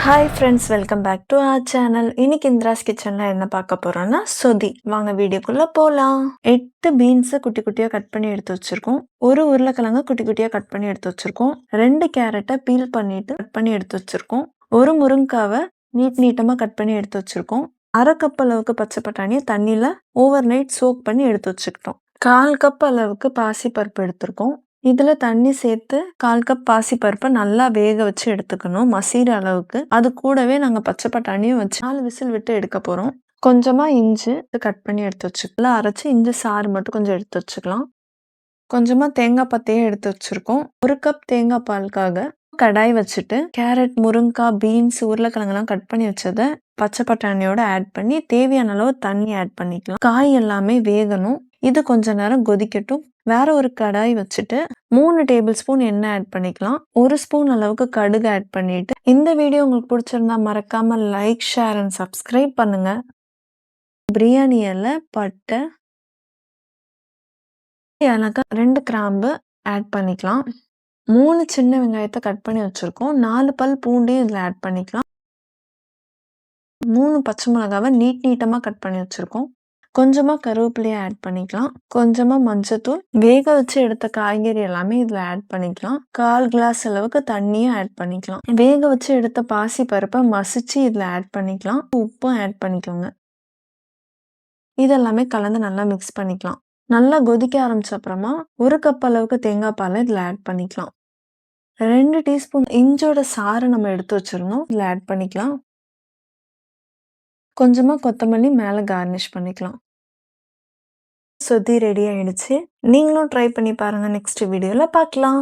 Hi friends, welcome back to our channel. இன்னைக்கு இந்திராஸ் கிச்சன்ல என்ன பார்க்க போறோம்னா சொதி. வாங்க வீடியோக்குள்ள போலாம். 8 பீன்ஸை குட்டி குட்டியா கட் பண்ணி எடுத்து வச்சிருக்கோம். ஒரு உருளைக்கிழங்கு குட்டி குட்டியா கட் பண்ணி எடுத்து வச்சிருக்கோம். 2 கேரட்டை பீல் பண்ணிட்டு கட் பண்ணி எடுத்து வச்சிருக்கோம். ஒரு முருங்காவை நீட்டமா கட் பண்ணி எடுத்து வச்சிருக்கோம். 1/2 கப் அளவுக்கு பச்சை பட்டாணியை தண்ணியில ஓவர் நைட் சோக் பண்ணி எடுத்து வச்சுக்கிட்டோம். 1/4 கப் அளவுக்கு பாசிப்பருப்பு எடுத்திருக்கோம். இதுல தண்ணி சேர்த்து 1/4 கப் பாசிப்பருப்பை நல்லா வேக வச்சு எடுத்துக்கணும், மசீர அளவுக்கு. அது கூடவே நாங்கள் பச்சை பட்டாணியும் வச்சு 4 விசில் விட்டு எடுக்க போகிறோம். கொஞ்சமாக இஞ்சி கட் பண்ணி எடுத்து வச்சுக்கலாம். அரைச்சி இஞ்சி சாறு மட்டும் கொஞ்சம் எடுத்து வச்சுக்கலாம். கொஞ்சமாக தேங்காய் பத்தையும் எடுத்து வச்சுருக்கோம். 1 கப் தேங்காய் பாலுக்காக கடாய் வச்சுட்டு கேரட், முருங்காய், பீன்ஸ், உருளைக்கிழங்கெல்லாம் கட் பண்ணி வச்சதை பச்சை பட்டாணியோட ஆட் பண்ணி தேவையான அளவு தண்ணி ஆட் பண்ணிக்கலாம். காய் எல்லாமே வேகணும். இது கொஞ்ச நேரம் கொதிக்கட்டும். வேற ஒரு கடாய் வச்சுட்டு 3 டேபிள் ஸ்பூன் எண்ணெய் ஆட் பண்ணிக்கலாம். 1 ஸ்பூன் அளவுக்கு கடுகு ஆட் பண்ணிட்டு, இந்த வீடியோ உங்களுக்கு பிடிச்சிருந்தா மறக்காம லைக், ஷேர் அண்ட் சப்ஸ்கிரைப் பண்ணுங்க. பிரியாணி இலை, பட்டை, ஏலக்காய், 2 கிராம்பு ஆட் பண்ணிக்கலாம். 3 சின்ன வெங்காயத்தை கட் பண்ணி வச்சிருக்கோம். 4 பல் பூண்டையும் இதில் ஆட் பண்ணிக்கலாம். 3 பச்சை மிளகாவை நீட்டமா கட் பண்ணி வச்சிருக்கோம். கொஞ்சமாக கருவேப்பிலையை ஆட் பண்ணிக்கலாம். கொஞ்சமாக மஞ்சத்தூள், வேக வச்சு எடுத்த காய்கறி எல்லாமே இதில் ஆட் பண்ணிக்கலாம். 1/4 கிளாஸ் அளவுக்கு தண்ணியும் ஆட் பண்ணிக்கலாம். வேக வச்சு எடுத்த பாசி பருப்பை மசிச்சு இதில் ஆட் பண்ணிக்கலாம். உப்பும் ஆட் பண்ணிக்கோங்க. இதெல்லாமே கலந்து நல்லா மிக்ஸ் பண்ணிக்கலாம். நல்லா கொதிக்க ஆரம்பிச்ச அப்புறமா 1 கப் அளவுக்கு தேங்காய் பாலை இதில் ஆட் பண்ணிக்கலாம். 2 டீஸ்பூன் இஞ்சோட சாறு நம்ம எடுத்து வச்சிருந்தோம், இதில் ஆட் பண்ணிக்கலாம். கொஞ்சமாக கொத்தமல்லி மேலே கார்னிஷ் பண்ணிக்கலாம். சொதி ரெடி ஆயிடுச்சு. நீங்களும் ட்ரை பண்ணி பாருங்க. நெக்ஸ்ட் வீடியோவில் பார்க்கலாம்.